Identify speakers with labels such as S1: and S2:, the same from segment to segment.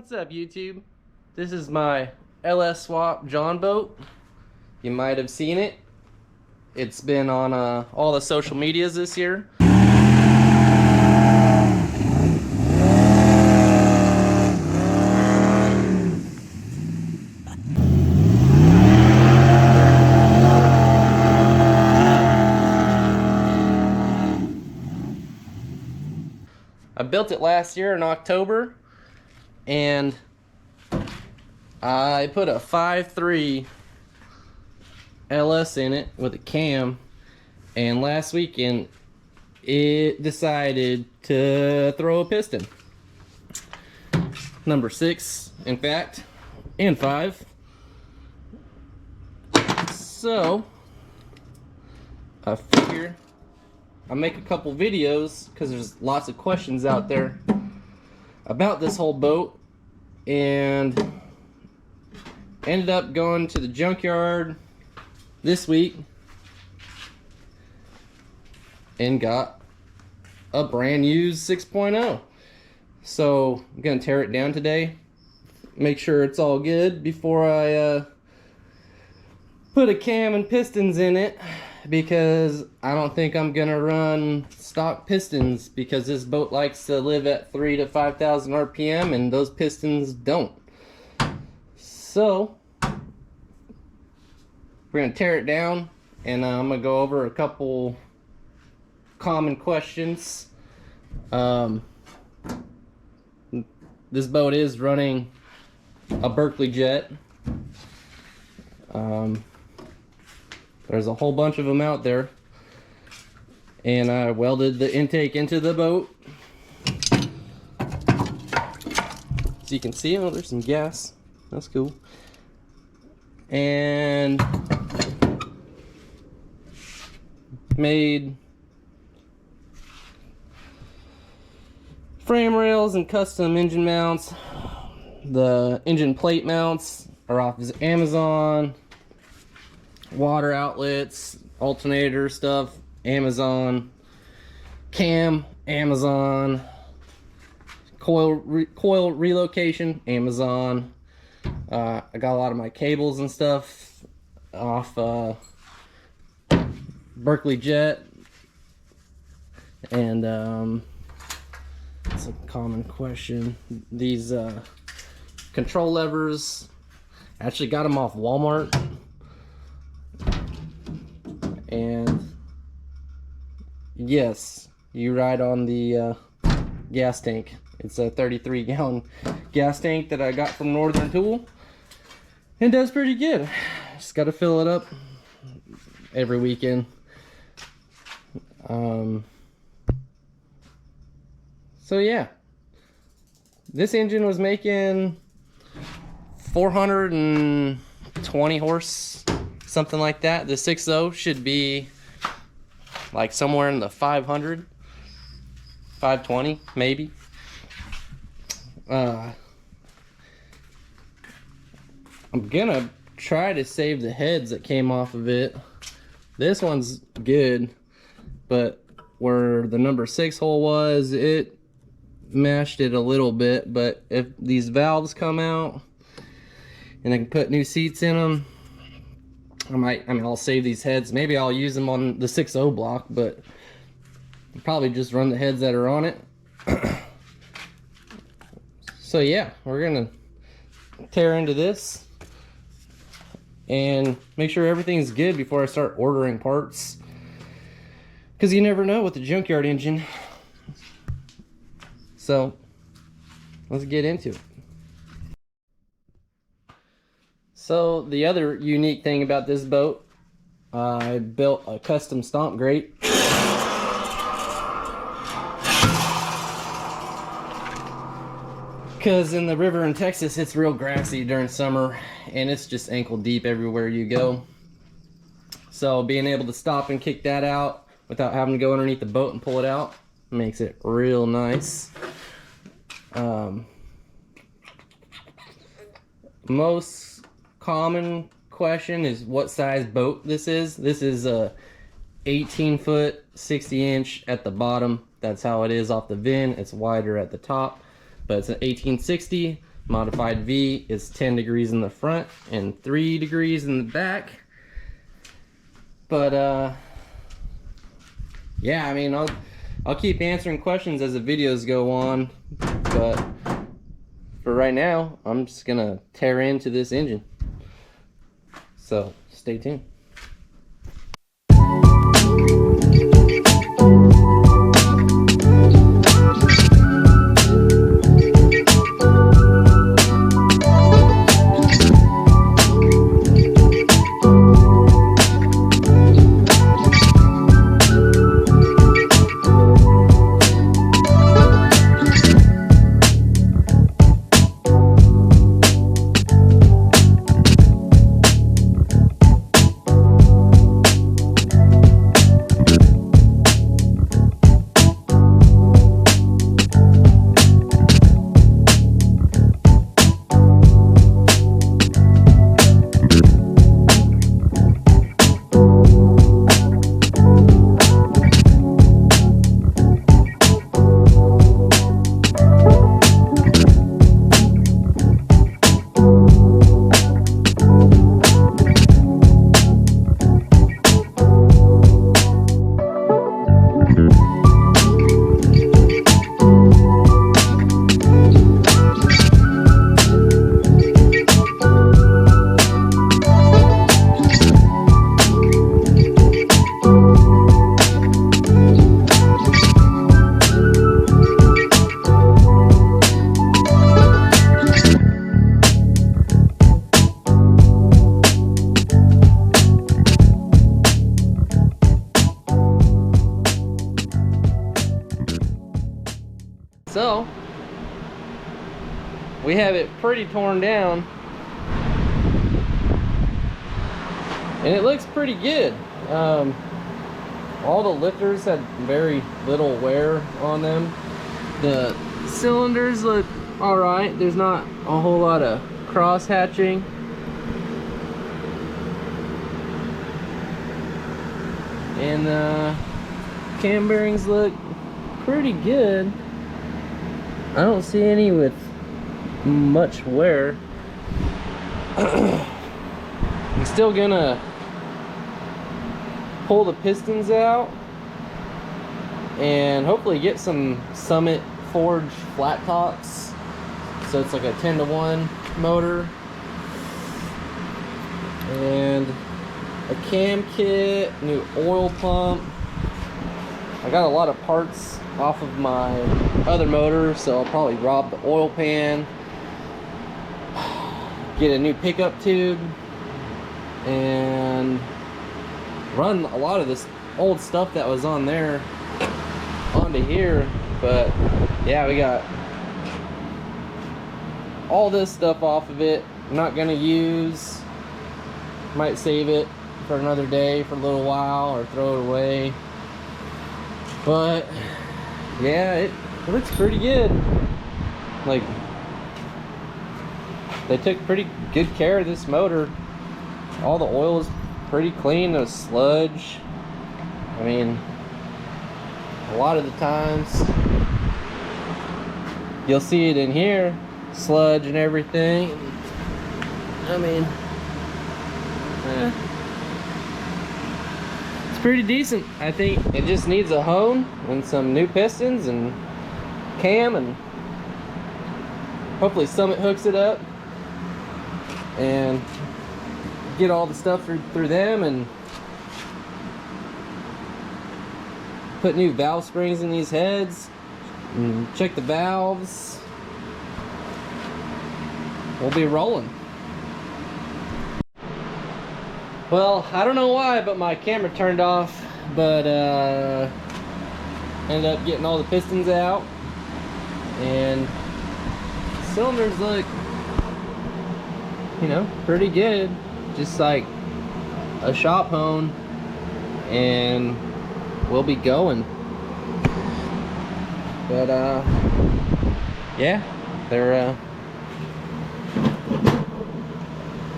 S1: What's up, YouTube? This is my LS Swap John boat. You might have seen it. It's been on all the social medias this year. I built it last year in October, and I put a 5.3 LS in it with a cam, and last weekend it decided to throw a piston. Number 6, in fact, and 5. So I figure I'll make a couple videos because there's lots of questions out there about this whole boat, and ended up going to the junkyard this week and got a brand used 6.0. So I'm gonna tear it down today, make sure it's all good before I put a cam and pistons in it, because I don't think I'm gonna run stock pistons, because this boat likes to live at 3,000 to 5,000 RPM and those pistons don't. So we're gonna tear it down, and I'm gonna go over a couple common questions. This boat is running a Berkeley jet. There's a whole bunch of them out there, and I welded the intake into the boat so you can see. Oh, there's some gas. That's cool. And made frame rails and custom engine mounts. The engine plate mounts are off Amazon. Water outlets, alternator stuff, Amazon. Cam, Amazon. Coil relocation, Amazon. I got a lot of my cables and stuff off Berkeley Jet. And it's a common question. These control levers, I actually got them off Walmart. And yes, you ride on the gas tank. It's a 33-gallon gas tank that I got from Northern Tool. It does pretty good. Just got to fill it up every weekend. So yeah, this engine was making 420 horse, something like that. The 6.0 should be like somewhere in the 500, 520 maybe. I'm gonna try to save the heads that came off of it. This one's good, but where the number 6 hole was, it mashed it a little bit. But if these valves come out and I can put new seats in them, I'll save these heads. Maybe I'll use them on the 6.0 block, but I'll probably just run the heads that are on it. So yeah, we're gonna tear into this and make sure everything's good before I start ordering parts, because you never know with the junkyard engine. So let's get into it. So the other unique thing about this boat, I built a custom stomp grate. Because in the river in Texas, it's real grassy during summer, and it's just ankle deep everywhere you go. So being able to stop and kick that out without having to go underneath the boat and pull it out makes it real nice. Most common question is what size boat this is. This is a 18-foot, 60-inch at the bottom. That's how it is off the VIN. It's wider at the top, but it's an 1860. Modified V is 10 degrees in the front and 3 degrees in the back. But yeah, I mean, I'll keep answering questions as the videos go on, but for right now, I'm just gonna tear into this engine. So stay tuned. So we have it pretty torn down, and it looks pretty good. All the lifters had very little wear on them. The cylinders look all right. There's not a whole lot of cross hatching. And the cam bearings look pretty good. I don't see any with much wear. I'm still gonna pull the pistons out and hopefully get some Summit Forge flat tops, so it's like a 10-to-1 motor, and a cam kit, new oil pump. I got a lot of parts off of my other motor, so I'll probably rob the oil pan, get a new pickup tube, and run a lot of this old stuff that was on there onto here. But yeah, we got all this stuff off of it. I'm not gonna use, might save it for another day for a little while or throw it away. But yeah, it looks pretty good. Like, they took pretty good care of this motor. All the oil is pretty clean, no sludge. I mean, a lot of the times you'll see it in here, sludge and everything. I mean, it's pretty decent. I think it just needs a hone and some new pistons and cam, and hopefully Summit hooks it up and get all the stuff through them, and put new valve springs in these heads and check the valves. We'll be rolling. Well, I don't know why, but my camera turned off, but ended up getting all the pistons out, and cylinders look, you know, pretty good. Just like a shop hone, and we'll be going. But yeah,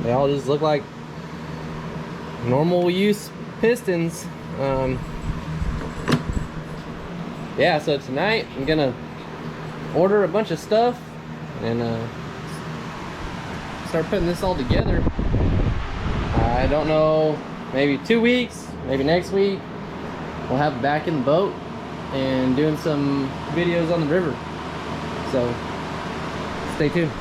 S1: they all just look like normal use pistons. Yeah, so tonight I'm gonna order a bunch of stuff and start putting this all together. I don't know, maybe 2 weeks, maybe next week, we'll have it back in the boat and doing some videos on the river. So stay tuned.